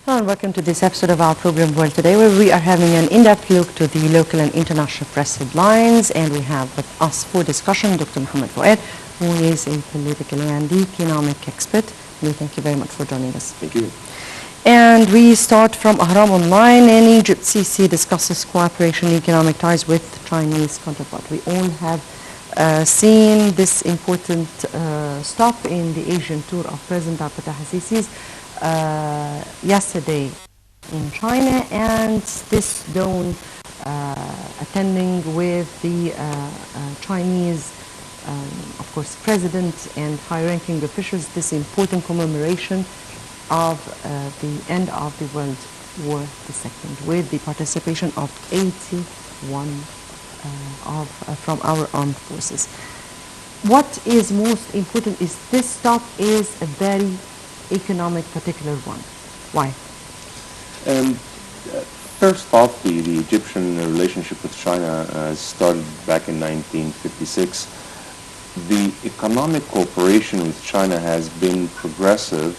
Hello and welcome to this episode of our program World Today, where we are having an in-depth look to the local and international press headlines. And we have with us for discussion Dr. Mohammed Fouade, who is a political and economic expert. We thank you very much for joining us. Thank you. And we start from Ahram Online. In Egypt, Sisi discusses cooperation and economic ties with Chinese counterpart. We all have seen this important stop in the Asian tour of President Abdel Fattah al-Sisi's yesterday in China, and this dawn attending with the Chinese, of course, president and high-ranking officials, this important commemoration of the end of the World War II, with the participation of 81 from our armed forces. What is most important is this stop is a very economic particular one. Why? First off, the Egyptian relationship with China started back in 1956. The economic cooperation with China has been progressive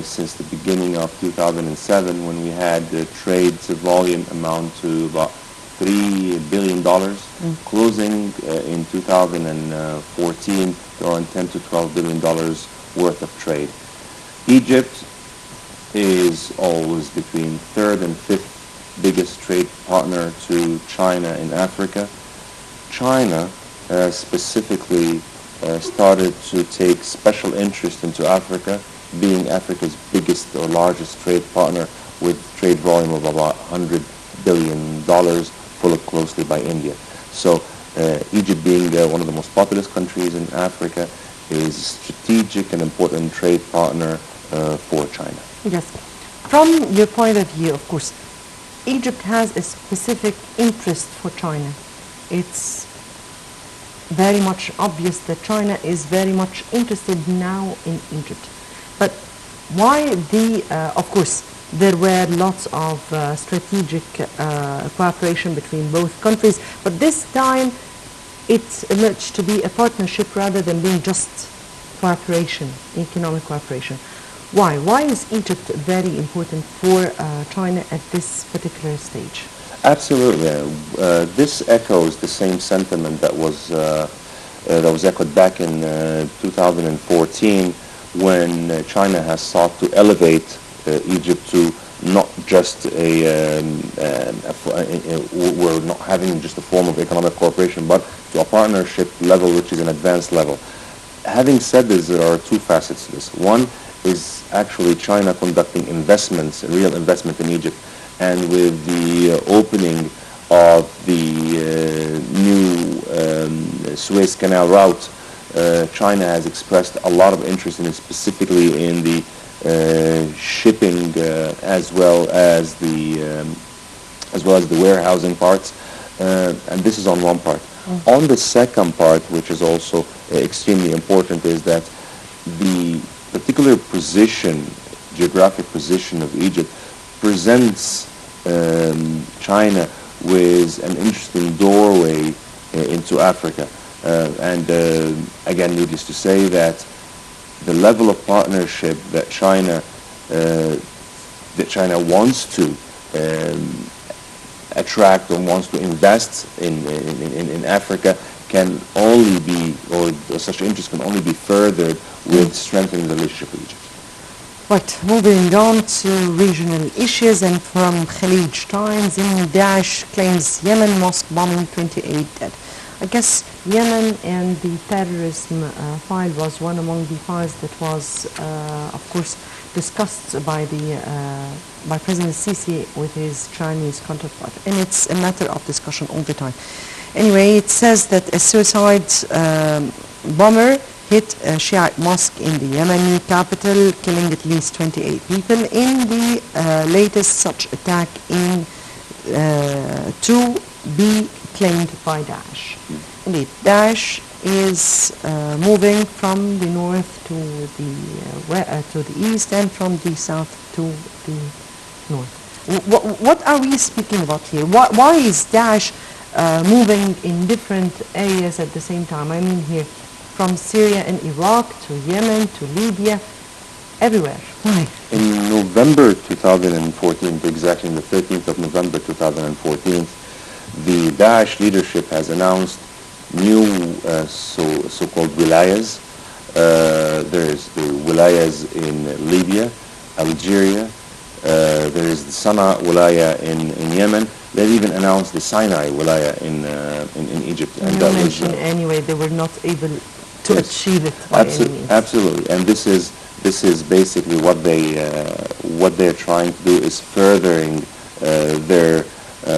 since the beginning of 2007, when we had the trade volume amount to about $3 billion, closing in 2014 around $10 to $12 billion worth of trade. Egypt is always between third and fifth biggest trade partner to China in Africa. China specifically started to take special interest into Africa, being Africa's biggest or largest trade partner, with trade volume of about $100 billion, followed closely by India. So Egypt, being one of the most populous countries in Africa, is a strategic and important trade partner for China. Yes. From your point of view, of course, Egypt has a specific interest for China. It's very much obvious that China is very much interested now in Egypt. But why of course, there were lots of strategic cooperation between both countries, but this time it emerged to be a partnership rather than being just cooperation, economic cooperation. Why? Why is Egypt very important for China at this particular stage? Absolutely. This echoes the same sentiment that was echoed back in 2014, when China has sought to elevate Egypt to not just we're not having just a form of economic cooperation, but to a partnership level, which is an advanced level. Having said this, there are two facets to this. One is actually China conducting investments, real investment in Egypt, and with the opening of the new Suez Canal route, China has expressed a lot of interest in it, specifically in the shipping as well as the warehousing parts, and this is on one part. On the second part, which is also extremely important, is that the particular position, geographic position of Egypt, presents China with an interesting doorway into Africa. And again, needless to say that the level of partnership that China wants to attract or wants to invest in Africa can only be, or such interest can only be furthered with strengthening the relationship with Egypt. Right, moving on to regional issues, and from Khalij Times, Daesh claims Yemen mosque bombing, 28 dead. I guess Yemen and the terrorism file was one among the files that was, of course, discussed by President Sisi with his Chinese counterpart, and it's a matter of discussion all the time. Anyway, it says that a suicide bomber hit a Shiite mosque in the Yemeni capital, killing at least 28 people in the latest such attack to be claimed by Daesh. Indeed, Daesh is moving from the north to the east, and from the south to the north. What are we speaking about here? Why is Daesh moving in different areas at the same time? I mean here, from Syria and Iraq to Yemen to Libya, everywhere. Why? In November 2014, exactly on the 13th of November 2014, the Daesh leadership has announced new so-called wilayas. There's the wilayas in Libya, Algeria. There is the Sana'a wilaya in Yemen. They've even announced the Sinai wilaya in Egypt. And you mentioned anyway they were not able to achieve it by any means. Absolutely, and this is basically what they're trying to do is furthering their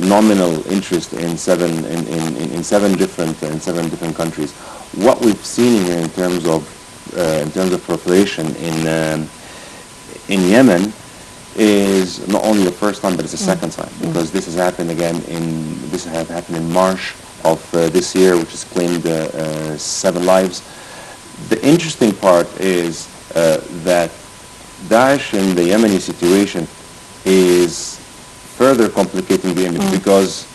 nominal interest in seven different countries. What we've seen here in terms of proliferation in Yemen is not only the first time, but it's the second time, because this has happened again in March of this year, which has claimed 7 lives. The interesting part is that Daesh in the Yemeni situation is further complicating the image because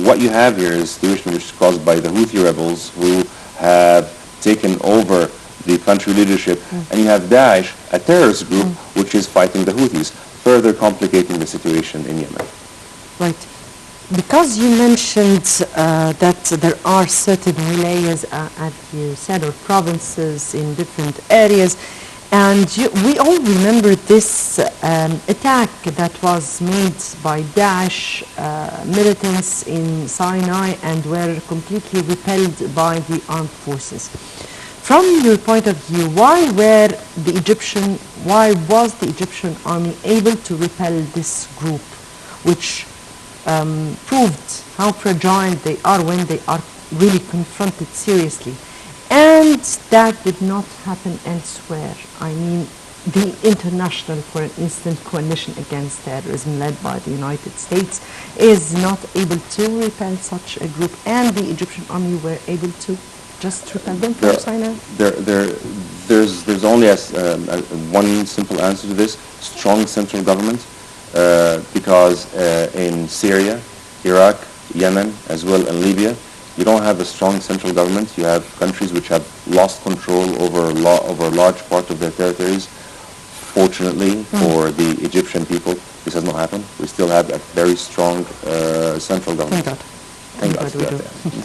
what you have here is a situation which is caused by the Houthi rebels who have taken over the country leadership, and you have Daesh, a terrorist group, which is fighting the Houthis, further complicating the situation in Yemen. Right. Because you mentioned that there are certain wilayas, as you said, or provinces in different areas, and we all remember this attack that was made by Daesh militants in Sinai and were completely repelled by the armed forces. From your point of view, why was the Egyptian army able to repel this group, which proved how fragile they are when they are really confronted seriously? And that did not happen elsewhere. I mean, the international, for instance, coalition against terrorism led by the United States is not able to repel such a group, and the Egyptian army were able to just repel them from Sinai? There's only one simple answer to this: strong central government, because in Syria, Iraq, Yemen, as well in Libya, you don't have a strong central government. You have countries which have lost control over a large part of their territories. Fortunately for the Egyptian people, this has not happened. We still have a very strong central government. Thank God. Thank God we do.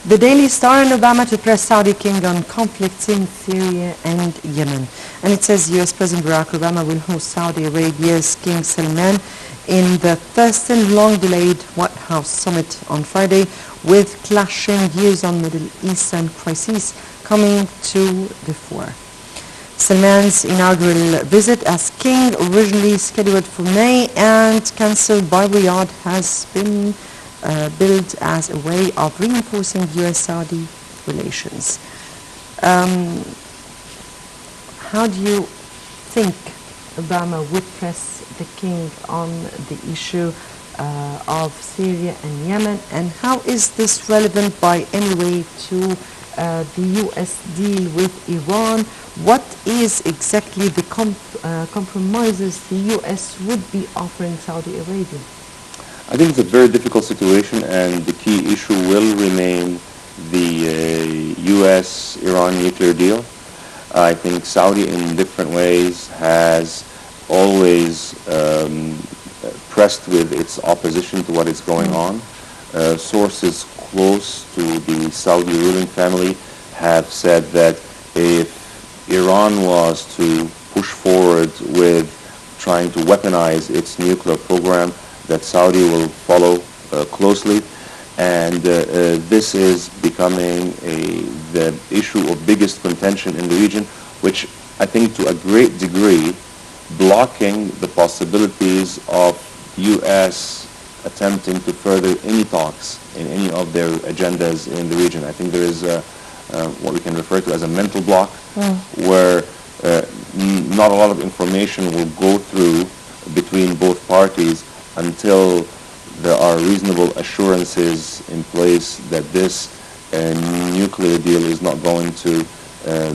The Daily Star in Obama to press Saudi king on conflicts in Syria and Yemen. And it says U.S. President Barack Obama will host Saudi Arabia's King Salman in the first and long-delayed White House summit on Friday, with clashing views on Middle Eastern crises coming to the fore. Salman's inaugural visit as king, originally scheduled for May and cancelled by Riyadh, has been billed as a way of reinforcing U.S.-Saudi relations. How do you think Obama would press the king on the issue of Syria and Yemen, and how is this relevant by any way to the U.S. deal with Iran? What is exactly the compromises the U.S. would be offering Saudi Arabia? I think it's a very difficult situation, and the key issue will remain the U.S.-Iran nuclear deal. I think Saudi, in different ways, has always pressed with its opposition to what is going on. Sources close to the Saudi ruling family have said that if Iran was to push forward with trying to weaponize its nuclear program, that Saudi will follow closely, and this is becoming the issue of biggest contention in the region, which I think to a great degree blocking the possibilities of U.S. attempting to further any talks in any of their agendas in the region. I think there is what we can refer to as a mental block, where not a lot of information will go through between both parties until there are reasonable assurances in place that this nuclear deal is not going to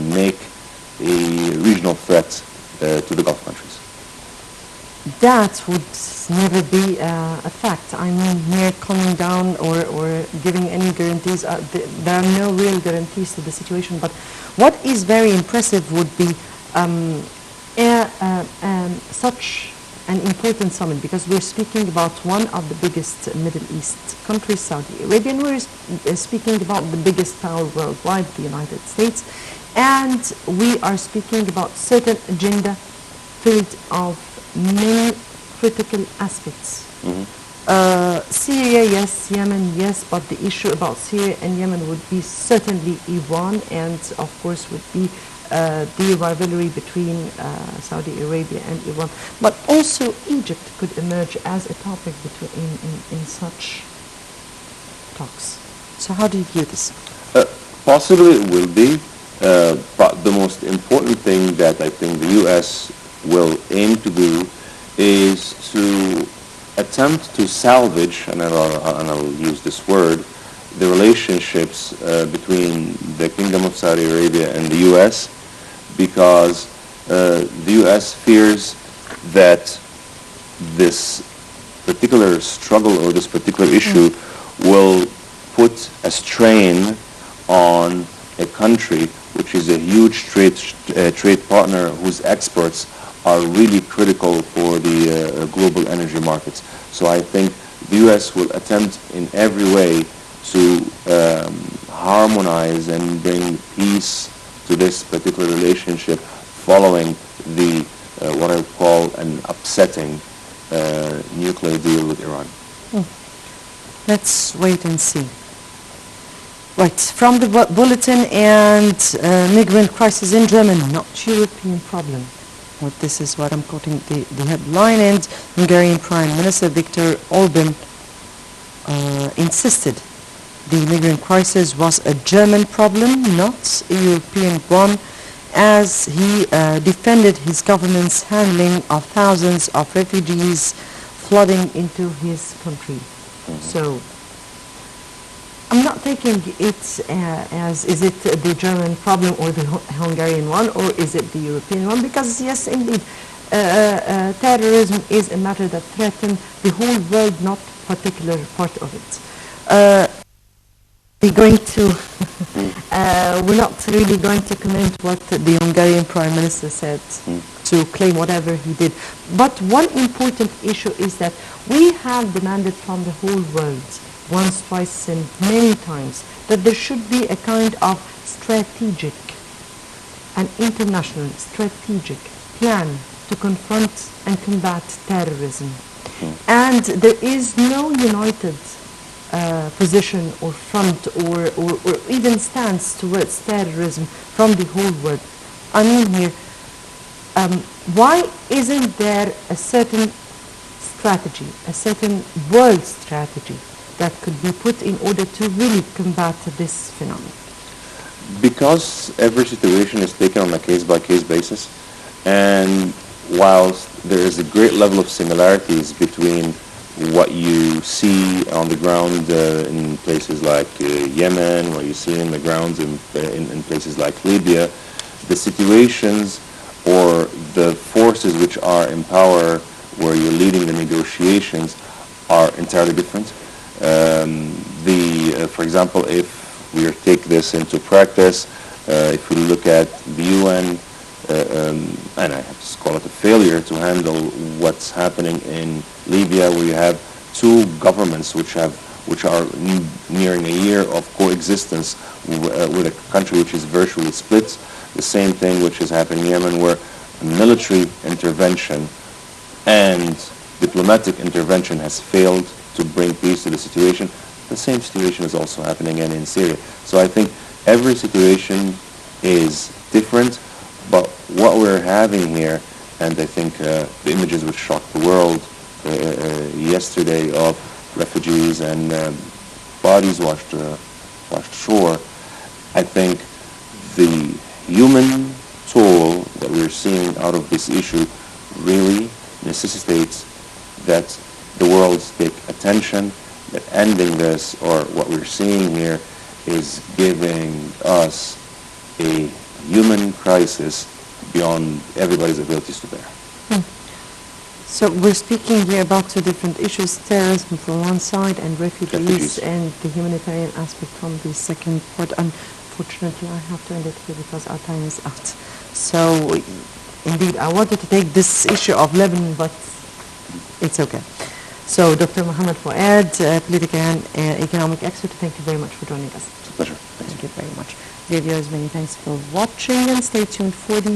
make a regional threat to the Gulf countries. That would never be a fact. I mean, mere calming down or giving any guarantees, there are no real guarantees to the situation. But what is very impressive would be such an important summit, because we're speaking about one of the biggest Middle East countries, Saudi Arabia, and we're speaking about the biggest power worldwide, the United States, and we are speaking about certain agenda filled of many critical aspects. Syria, yes, Yemen, yes, but the issue about Syria and Yemen would be certainly Iran, and of course would be the rivalry between Saudi Arabia and Iran. But also Egypt could emerge as a topic in such talks. So how do you view this? Possibly it will be, but the most important thing that I think the U.S. will aim to do is to attempt to salvage, and I'll use this word, the relationships between the Kingdom of Saudi Arabia and the U.S., because the U.S. fears that this particular struggle or this particular issue will put a strain on a country which is a huge trade partner whose exports are really critical for the global energy markets. So I think the U.S. will attempt in every way to harmonize and bring peace to this particular relationship following the what I would call an upsetting nuclear deal with Iran. Let's wait and see. Right, from the bulletin, and migrant crisis in Germany, not European problem. Well, this is what I'm quoting the headline, and Hungarian Prime Minister Viktor Orban insisted the migrant crisis was a German problem, not a European one, as he defended his government's handling of thousands of refugees flooding into his country. So I'm not taking it as, is it the German problem or the Hungarian one, or is it the European one? Because yes, indeed, terrorism is a matter that threatens the whole world, not particular part of it. We're not really going to comment what the Hungarian Prime Minister said, to claim whatever he did. But one important issue is that we have demanded from the whole world, once, twice, and many times, that there should be a kind of strategic, an international strategic plan to confront and combat terrorism. And there is no united position or front or even stance towards terrorism from the whole world. I mean here, why isn't there a certain strategy, a certain world strategy that could be put in order to really combat this phenomenon? Because every situation is taken on a case-by-case basis, and whilst there is a great level of similarities between what you see on the ground in places like Yemen, what you see in the grounds in places like Libya, the situations or the forces which are in power where you're leading the negotiations are entirely different. For example, if we take this into practice, if we look at the UN, and I have to call it a failure to handle what's happening in Libya, where you have two governments which are nearing a year of coexistence with a country which is virtually split. The same thing which is happening in Yemen, where military intervention and diplomatic intervention has failed to bring peace to the situation. The same situation is also happening in Syria. So I think every situation is different, but what we're having here, and I think the images which shocked the world yesterday of refugees and bodies washed ashore, I think the human toll that we're seeing out of this issue really necessitates that the world take attention, that ending this, or what we're seeing here, is giving us a human crisis beyond everybody's abilities to bear. So we're speaking here about two different issues, terrorism from one side and refugees and the humanitarian aspect from the second part. Unfortunately, I have to end it here because our time is out. So Indeed, I wanted to take this issue of Lebanon, but it's okay. So, Dr. Mohammed Fouade, political and economic expert, thank you very much for joining us. It's a pleasure. Thank you very much. Dear viewers, many thanks for watching, and stay tuned for the